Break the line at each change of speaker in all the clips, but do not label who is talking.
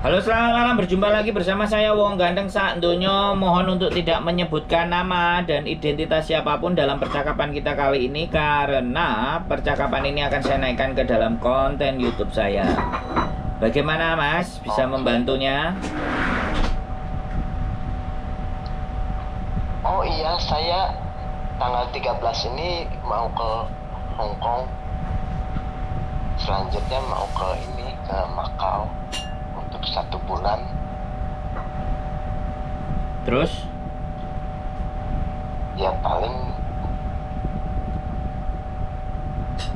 Halo, selamat malam. Berjumpa lagi bersama saya Wong Gandeng Sak Ndonyo. Mohon untuk tidak menyebutkan nama dan identitas siapapun dalam percakapan kita kali ini, karena percakapan ini akan saya naikkan ke dalam konten YouTube saya. Bagaimana Mas? Bisa membantunya?
Oh iya, saya tanggal 13 ini mau ke Hong Kong. Selanjutnya mau ke Macau untuk 1 bulan.
Terus?
Ya paling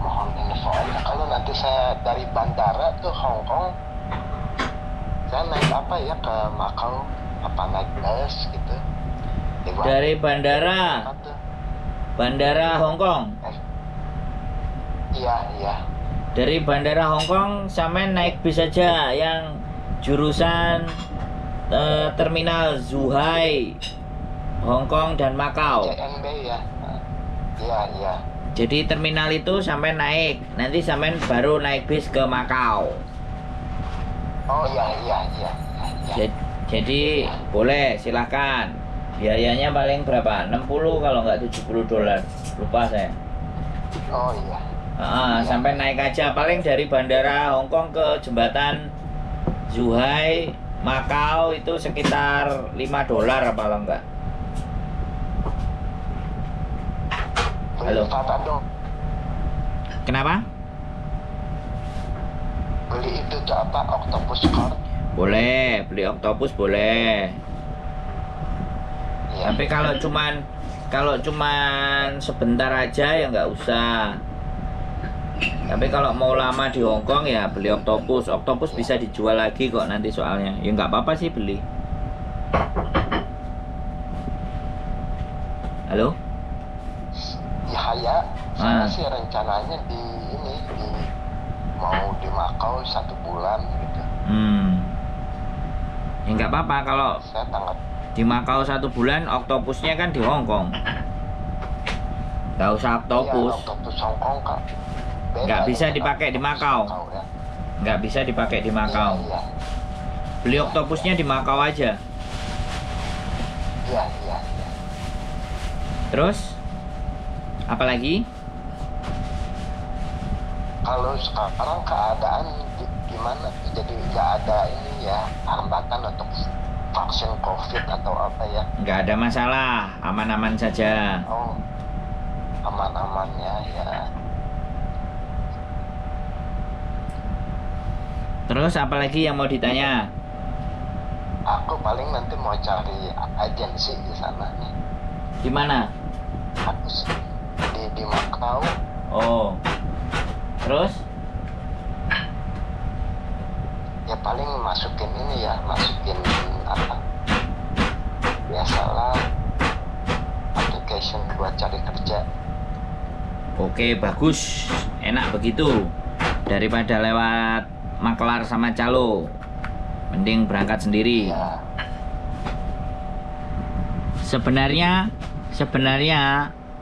mohon info aja. Kalau nanti saya dari bandara ke Hong Kong, saya naik apa ya ke Macau? Apa naik bus gitu?
Dari bandara Hong Kong?
Iya.
Dari bandara Hong Kong sampai naik bis saja yang jurusan terminal Zhuhai, Hong Kong dan Macau.
JNB ya. Iya.
Jadi terminal itu sampai naik, nanti sampai baru naik bis ke Macau.
Oh iya.
Jadi boleh, silakan. Biayanya paling berapa? 60 kalau nggak $70. Lupa saya.
Oh iya.
Sampai naik aja, paling dari bandara Hong Kong ke jembatan Zhuhai Macau itu sekitar $5 apa lo enggak? Halo. Kenapa?
Beli itu tuh apa? Octopus card?
Boleh, beli Octopus boleh.
Ya.
Tapi kalau cuman sebentar aja ya nggak usah. Tapi kalau mau lama di Hong Kong ya beli Octopus. Octopus bisa dijual lagi kok nanti soalnya. Ya nggak apa-apa sih beli. Halo?
Ya. Saya sih rencananya mau di Macau 1 bulan gitu.
Ya nggak apa-apa kalau
Saya tanggal
di Macau 1 bulan, Octopusnya kan di Hong Kong. Nggak usah Octopus.
Iya, Octopus Hong Kong kan.
Nggak bisa dipakai di Macau.
Ya.
Nggak bisa dipakai di Macau.
Iya.
Beli Octopusnya di Macau aja.
Iya.
Terus? Apalagi?
Kalau sekarang keadaan gimana? Jadi nggak ada ini ya, hambatan untuk vaksin COVID atau apa ya?
Nggak ada masalah, aman-aman saja.
Oh, aman-amannya ya.
Terus apalagi yang mau ditanya?
Aku paling nanti mau cari agensi di sana nih.
Di mana?
Aku di Macau.
Oh. Terus?
Ya paling masukin apa? Biasalah application buat cari kerja.
Oke, bagus. Enak begitu. Daripada lewat maklar sama calo. Mending berangkat sendiri.
Ya.
Sebenarnya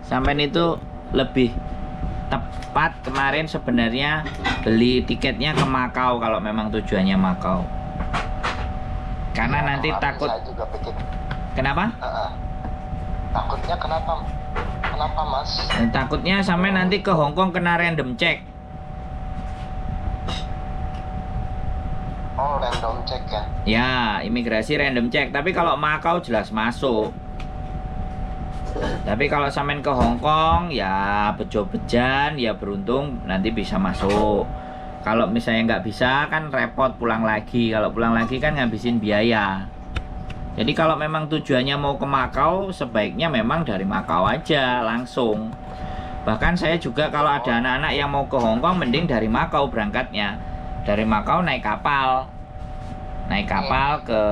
sampean itu lebih tepat kemarin sebenarnya beli tiketnya ke Macau kalau memang tujuannya Macau. Karena
Ya,
nanti takut.
Saya juga pikir.
Kenapa?
Takutnya kenapa Mas?
Takutnya sampai nanti ke Hong Kong kena random check.
Oh, random check ya?
Ya, imigrasi random check. Tapi kalau Macau jelas masuk. Tapi kalau sampean ke Hong Kong ya bejo-bejan, ya beruntung nanti bisa masuk. Kalau misalnya nggak bisa kan repot pulang lagi. Kalau pulang lagi kan ngabisin biaya. Jadi kalau memang tujuannya mau ke Macau, sebaiknya memang dari Macau aja langsung. Bahkan saya juga kalau ada anak-anak yang mau ke Hong Kong, mending dari Macau berangkatnya. Dari Macau naik kapal ke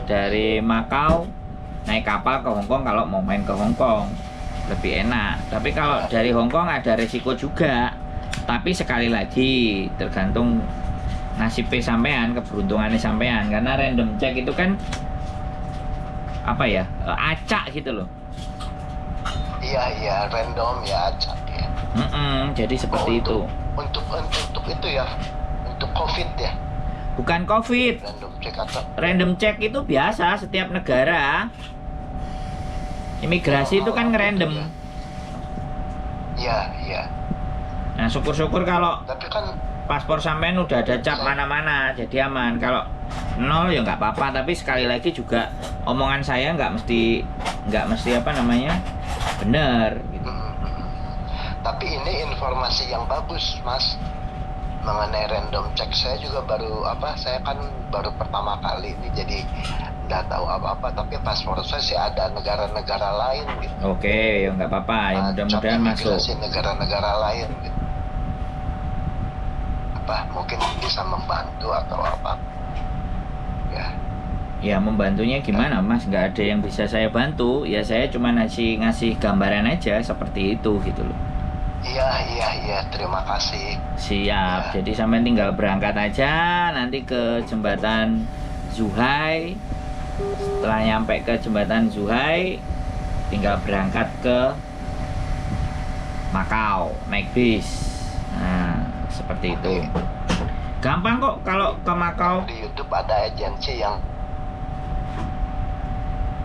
dari Macau naik kapal ke Hong Kong kalau mau main ke Hong Kong lebih enak. Tapi kalau dari Hong Kong ada resiko juga. Tapi sekali lagi tergantung nasibnya sampean, keberuntungannya sampean. Karena random check itu kan apa ya, acak gitu loh.
Iya, random ya, acak ya.
Jadi seperti itu.
Untuk itu ya, untuk COVID ya?
Bukan COVID.
Random check atau?
Random check itu biasa setiap negara. Imigrasi itu kan ngerandom.
Iya, iya.
Nah, syukur-syukur kalau
Tapi kan
paspor sampean udah ada cap mana-mana, jadi aman. Kalau nol ya nggak apa-apa, tapi sekali lagi juga omongan saya nggak mesti apa namanya benar gitu.
Tapi ini informasi yang bagus, Mas. Mengenai random check saya juga saya kan baru pertama kali ini, jadi nggak tahu apa-apa. Tapi paspor saya sih ada negara-negara lain gitu.
Oke, ya nggak apa-apa, ya mudah-mudahan masuk.
Negara-negara lain gitu. Mungkin bisa membantu atau apa?
Ya membantunya gimana, Mas? Nggak ada yang bisa saya bantu. Ya saya cuma ngasih gambaran aja seperti itu gitu loh.
Iya, terima kasih.
Siap. Jadi sampai tinggal berangkat aja nanti ke jembatan Zhuhai. Setelah nyampe ke jembatan Zhuhai, tinggal berangkat ke Makau naik bis. Nah, seperti itu. Gampang kok kalau ke Makau.
Di YouTube ada agensi yang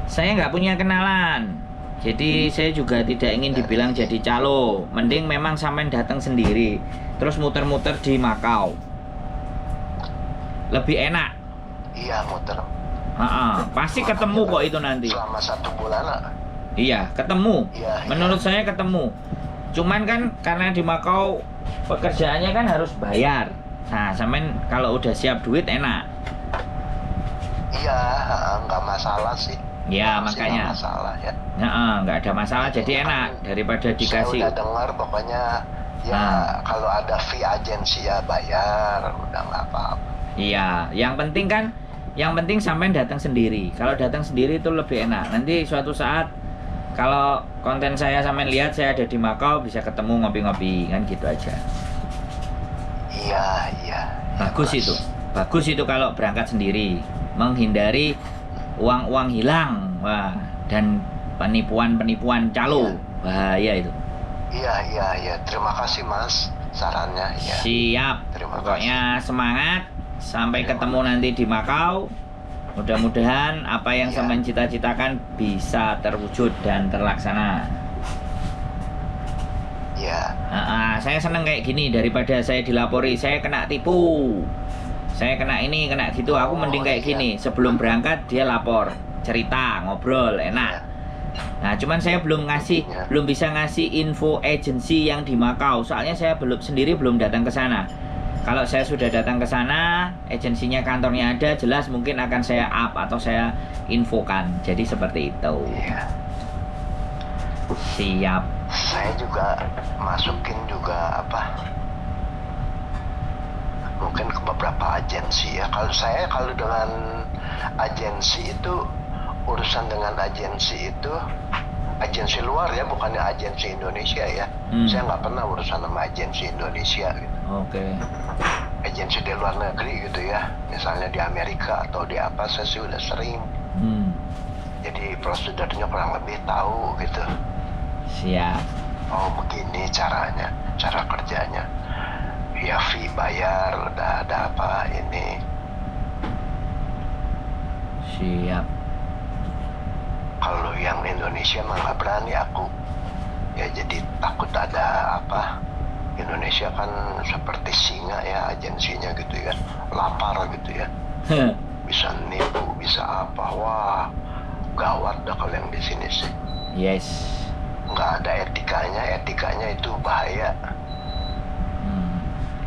Saya nggak punya kenalan. Jadi saya juga tidak ingin dibilang jadi calo. Mending memang sampean datang sendiri, terus muter-muter di Makau. Lebih enak.
Iya, muter.
Pasti ketemu kok itu nanti.
Selama 1 bulan lah.
Iya, ketemu.
Iya.
Menurut saya ketemu. Cuman kan karena di Makau pekerjaannya kan harus bayar. Nah, sampean kalau udah siap duit enak.
Iya, nggak masalah sih.
Ya,
Masih
makanya.
nggak masalah ya.
Nggak ada masalah, jadi enak daripada dikasih.
Saya udah dengar pokoknya ya kalau ada fee agensi ya bayar, udah nggak apa-apa.
Iya, yang penting sampean datang sendiri. Kalau datang sendiri itu lebih enak. Nanti suatu saat kalau konten saya sampean lihat saya ada di Makau, bisa ketemu ngopi-ngopi kan gitu aja.
Iya.
Bagus itu. Bagus itu kalau berangkat sendiri, menghindari uang-uang hilang. Wah, dan penipuan calo. Bahaya itu.
Iya. Terima kasih Mas sarannya ya.
Siap. Pokoknya semangat. Sampai ketemu nanti di Makau. Mudah-mudahan apa yang sampean cita-citakan bisa terwujud dan terlaksana.
Iya.
Saya seneng kayak gini daripada saya dilapori saya kena tipu. Saya kena ini, kena gitu. Aku mending kayak gini. Sebelum berangkat dia lapor, cerita, ngobrol, enak. Nah, cuman saya belum bisa ngasih info agensi yang di Makau. Soalnya saya sendiri belum datang ke sana. Kalau saya sudah datang ke sana, agensinya kantornya ada, jelas mungkin akan saya up atau saya infokan. Jadi seperti itu.
Iya.
Siap.
Saya juga masukin juga mungkin ke beberapa agensi ya. Kalau dengan agensi itu urusan dengan agensi itu agensi luar ya, bukannya agensi Indonesia ya. Saya nggak pernah urusan sama agensi Indonesia gitu.
Oke.
Agensi di luar negeri gitu ya, misalnya di Amerika atau di apa, saya sih udah sering. Jadi prosedurnya kurang lebih tahu gitu.
Siap.
Oh begini caranya, cara kerjanya. Ya fee bayar, udah ada apa ini.
Siap.
Kalau yang Indonesia mah nggak berani aku. Ya jadi takut ada Indonesia kan seperti singa ya agensinya gitu ya. Lapar gitu ya. Bisa nipu, bisa apa. Wah, gawat dah kalau yang di sini sih.
Yes.
Nggak ada etikanya itu bahaya.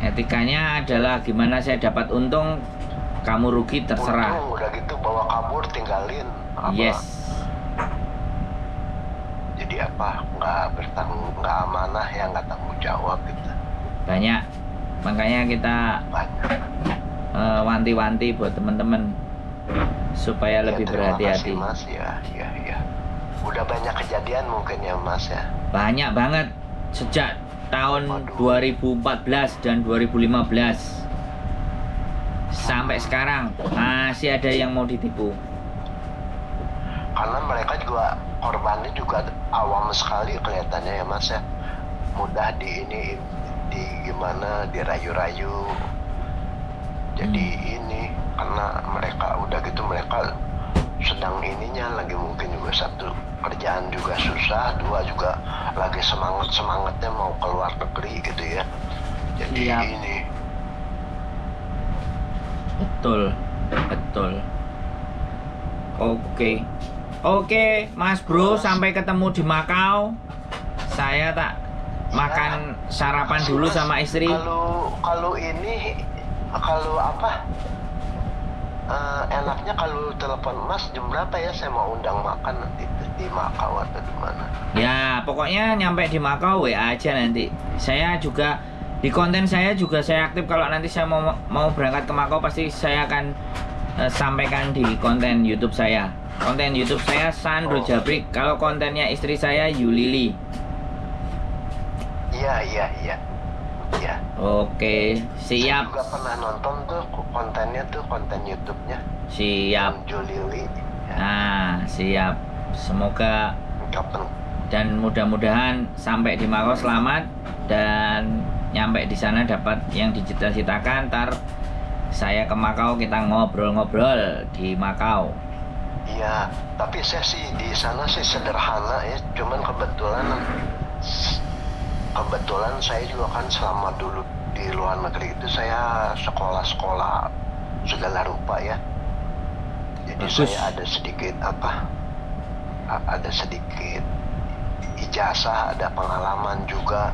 Etikanya adalah gimana saya dapat untung, kamu rugi terserah.
Untung udah gitu bawa kabur tinggalin.
Yes.
Jadi nggak amanah ya, nggak tanggung jawab gitu.
Banyak. Makanya kita wanti-wanti buat teman-teman supaya lebih berhati-hati.
Terima kasih Mas ya. Udah banyak kejadian mungkin ya Mas ya.
Banyak banget sejak tahun 2014 dan 2015 sampai sekarang masih ada yang mau ditipu.
Karena mereka juga korbannya juga awam sekali kelihatannya ya Mas ya. Mudah di gimana dirayu-rayu. Jadi ini karena mereka udah gitu, mereka sedang ininya lagi mungkin juga satu kerjaan juga susah, dua juga lagi semangatnya mau keluar negeri gitu ya. Jadi
Iya.
ini
Betul, betul. Oke, Mas Bro, sampai ketemu di Makau. Saya tak makan sarapan
makasih,
dulu
Mas.
sama istri.
Kalau ini kalau apa enaknya kalau telepon Mas jam berapa ya, saya mau undang makan nanti di Makau atau di mana?
Ya, pokoknya nyampe di Makau WA aja nanti. Saya juga di konten saya juga saya aktif, kalau nanti saya mau berangkat ke Makau pasti saya akan sampaikan di konten YouTube saya. Konten YouTube saya Sandro Jabrik. Kalau kontennya istri saya Yulili.
Iya.
Oke,
Saya
siap.
juga pernah nonton tuh kontennya tuh, konten YouTube-nya
Siap.
Julili. Ya,
Nah, siap. Semoga
kapan?
dan mudah-mudahan sampai di Makau selamat dan nyampe di sana dapat yang dicita-citakan. Ntar saya ke Makau, kita ngobrol-ngobrol di Makau.
Iya, tapi saya sih di sana sih sederhana ya. Cuman kebetulan saya juga kan selama dulu di luar negeri itu saya sekolah-sekolah segala rupa ya. Jadi
Bagus.
saya ada sedikit ada sedikit ijazah, ada pengalaman juga.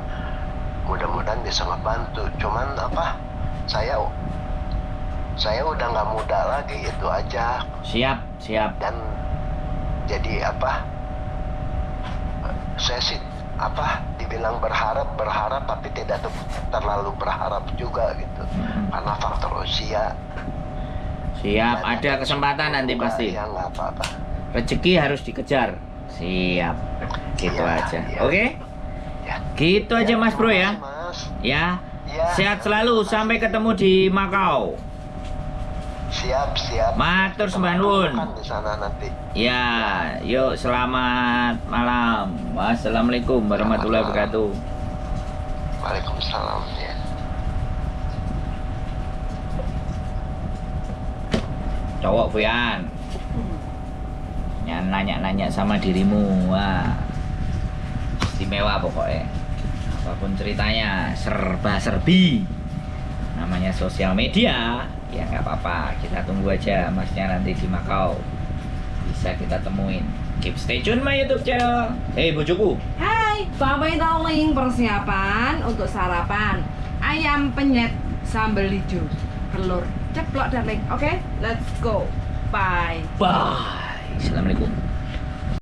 Mudah-mudahan bisa ngebantu. Cuman saya udah nggak muda lagi, itu aja.
Siap.
Dan jadi saya sih dibilang berharap tapi tidak terlalu berharap juga gitu, karena faktor usia.
Siap,
Dan
ada kesempatan nanti
juga
pasti.
ya nggak apa-apa.
Rezeki harus dikejar. Siap. Gitu
Iya,
aja.
iya.
Oke?
Ya.
Gitu aja Mas Bro ya.
terima kasih, Mas.
Ya.
Ya,
Sehat selalu, sampai ketemu di Makau.
Siap.
Matur
Kita
sembah nuwun.
makan di sana nanti.
Ya, yuk selamat malam. Wassalamualaikum warahmatullahi
Selamat
wabarakatuh.
Waalaikumsalam ya.
Cowok Fuyan. Nanya-nanya sama dirimu. Wah. Istimewa pokoknya. Apapun ceritanya, serba-serbi. Namanya sosial media. Ya nggak apa-apa, kita tunggu aja masnya nanti di Makau. Bisa kita temuin. Keep stay tune my YouTube channel. Hei bojoku.
Hai, Bye darling, persiapan untuk sarapan ayam penyet sambal hijau, telur ceplok darling. Oke, let's go. Bye.
Bye. Assalamualaikum.